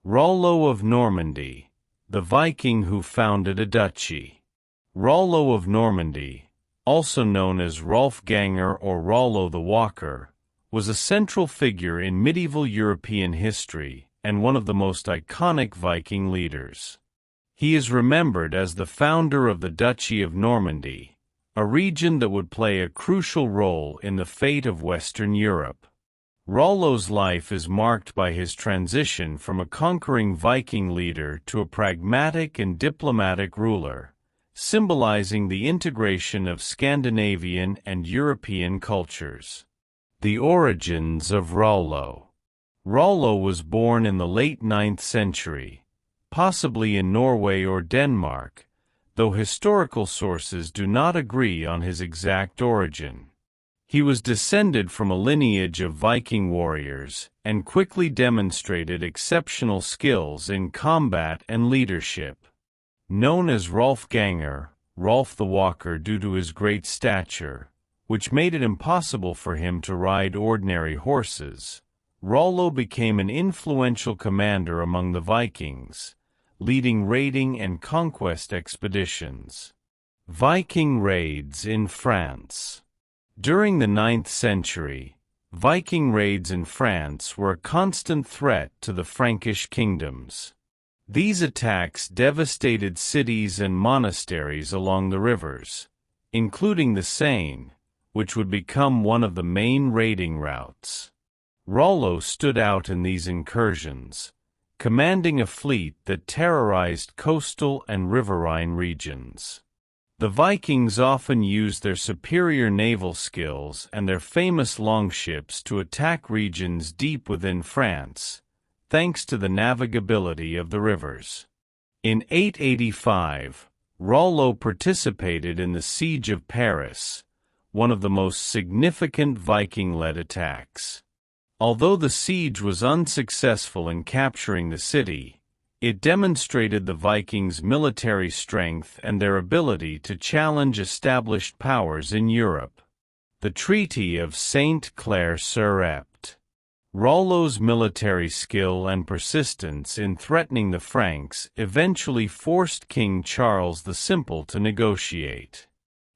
Rollo of Normandy, the Viking who founded a duchy. Rollo of Normandy, also known as Rolfganger or Rollo the Walker, was a central figure in medieval European history and one of the most iconic Viking leaders. He is remembered as the founder of the Duchy of Normandy, a region that would play a crucial role in the fate of Western Europe. Rollo's life is marked by his transition from a conquering Viking leader to a pragmatic and diplomatic ruler, symbolizing the integration of Scandinavian and European cultures. The origins of Rollo. Rollo was born in the late 9th century, possibly in Norway or Denmark, though historical sources do not agree on his exact origin. He was descended from a lineage of Viking warriors and quickly demonstrated exceptional skills in combat and leadership. Known as Rolfganger, Rolf the Walker due to his great stature, which made it impossible for him to ride ordinary horses, Rollo became an influential commander among the Vikings, leading raiding and conquest expeditions. Viking raids in France. During the 9th century, Viking raids in France were a constant threat to the Frankish kingdoms. These attacks devastated cities and monasteries along the rivers, including the Seine, which would become one of the main raiding routes. Rollo stood out in these incursions, commanding a fleet that terrorized coastal and riverine regions. The Vikings often used their superior naval skills and their famous longships to attack regions deep within France, thanks to the navigability of the rivers. In 885, Rollo participated in the Siege of Paris, one of the most significant Viking-led attacks. Although the siege was unsuccessful in capturing the city, it demonstrated the Vikings' military strength and their ability to challenge established powers in Europe. The Treaty of Saint-Clair-sur-Epte. Rollo's military skill and persistence in threatening the Franks eventually forced King Charles the Simple to negotiate.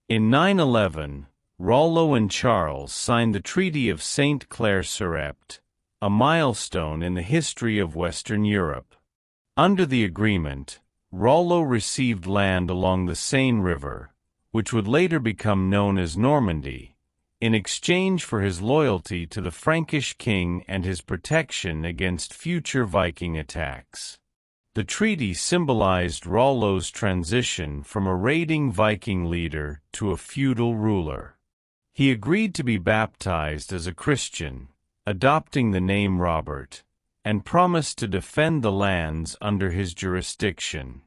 In 911, Rollo and Charles signed the Treaty of Saint-Clair-sur-Epte, a milestone in the history of Western Europe. Under the agreement, Rollo received land along the Seine River, which would later become known as Normandy, in exchange for his loyalty to the Frankish king and his protection against future Viking attacks. The treaty symbolized Rollo's transition from a raiding Viking leader to a feudal ruler. He agreed to be baptized as a Christian, adopting the name Robert, and promised to defend the lands under his jurisdiction.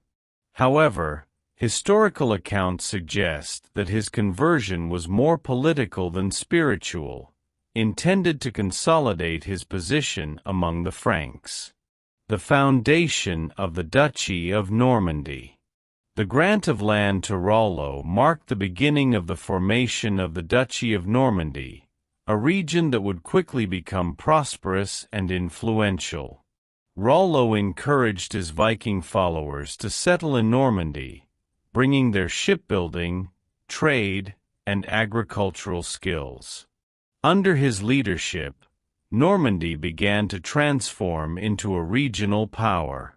However, historical accounts suggest that his conversion was more political than spiritual, intended to consolidate his position among the Franks. The foundation of the Duchy of Normandy. The grant of land to Rollo marked the beginning of the formation of the Duchy of Normandy, a region that would quickly become prosperous and influential. Rollo encouraged his Viking followers to settle in Normandy, bringing their shipbuilding, trade, and agricultural skills. Under his leadership, Normandy began to transform into a regional power.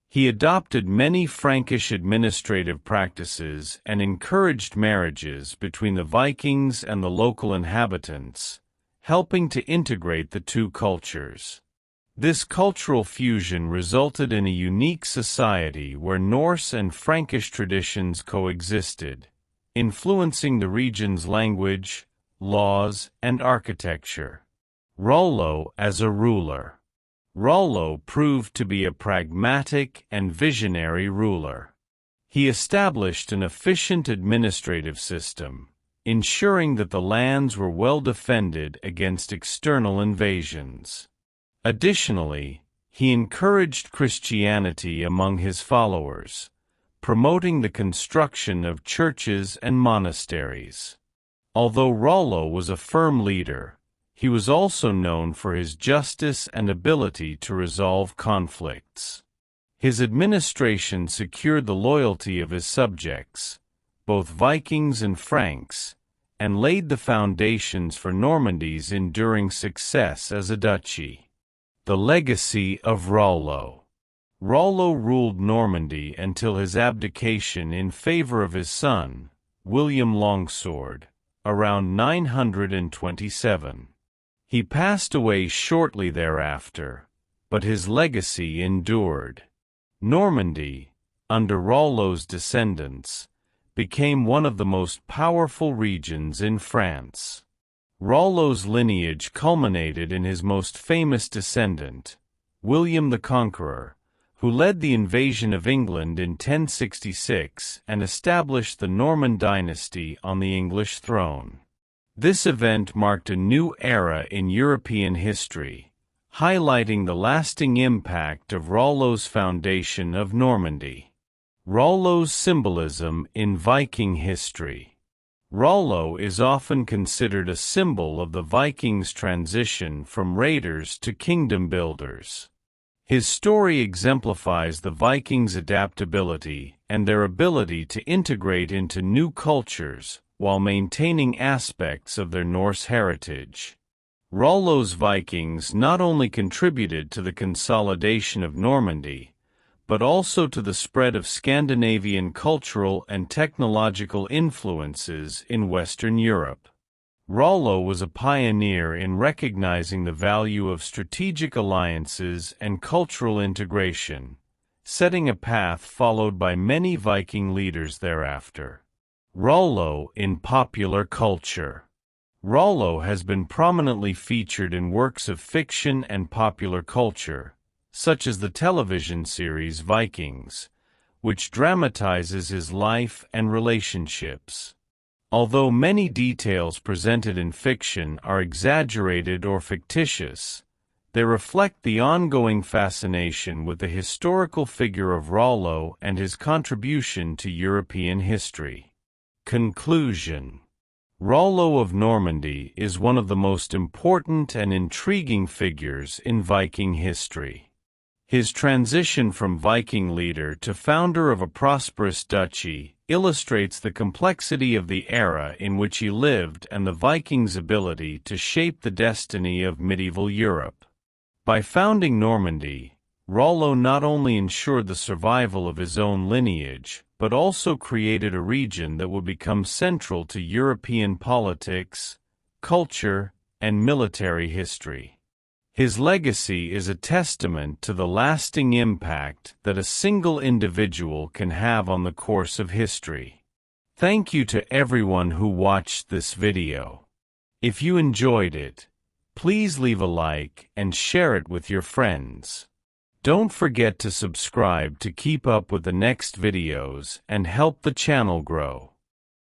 He adopted many Frankish administrative practices and encouraged marriages between the Vikings and the local inhabitants, helping to integrate the two cultures. This cultural fusion resulted in a unique society where Norse and Frankish traditions coexisted, influencing the region's language, laws, and architecture. Rollo as a ruler. Rollo proved to be a pragmatic and visionary ruler. He established an efficient administrative system, ensuring that the lands were well defended against external invasions. Additionally, he encouraged Christianity among his followers, promoting the construction of churches and monasteries. Although Rollo was a firm leader, He was also known for his justice and ability to resolve conflicts. His administration secured the loyalty of his subjects, both Vikings and Franks, and laid the foundations for Normandy's enduring success as a duchy. The legacy of Rollo. Rollo ruled Normandy until his abdication in favor of his son, William Longsword, around 927. He passed away shortly thereafter, but his legacy endured. Normandy, under Rollo's descendants, became one of the most powerful regions in France. Rollo's lineage culminated in his most famous descendant, William the Conqueror, who led the invasion of England in 1066 and established the Norman dynasty on the English throne. This event marked a new era in European history, highlighting the lasting impact of Rollo's foundation of Normandy. Rollo's symbolism in Viking history. Rollo is often considered a symbol of the Vikings' transition from raiders to kingdom builders. His story exemplifies the Vikings' adaptability and their ability to integrate into new cultures while maintaining aspects of their Norse heritage. Rollo's Vikings not only contributed to the consolidation of Normandy, but also to the spread of Scandinavian cultural and technological influences in Western Europe. Rollo was a pioneer in recognizing the value of strategic alliances and cultural integration, setting a path followed by many Viking leaders thereafter. Rollo in popular culture. Rollo has been prominently featured in works of fiction and popular culture, such as the television series Vikings, which dramatizes his life and relationships. Although many details presented in fiction are exaggerated or fictitious, they reflect the ongoing fascination with the historical figure of Rollo and his contribution to European history. Conclusion. Rollo of Normandy is one of the most important and intriguing figures in Viking history. His transition from Viking leader to founder of a prosperous duchy illustrates the complexity of the era in which he lived and the Vikings' ability to shape the destiny of medieval Europe. By founding Normandy, Rollo not only ensured the survival of his own lineage, but also created a region that would become central to European politics, culture, and military history. His legacy is a testament to the lasting impact that a single individual can have on the course of history. Thank you to everyone who watched this video. If you enjoyed it, please leave a like and share it with your friends. Don't forget to subscribe to keep up with the next videos and help the channel grow.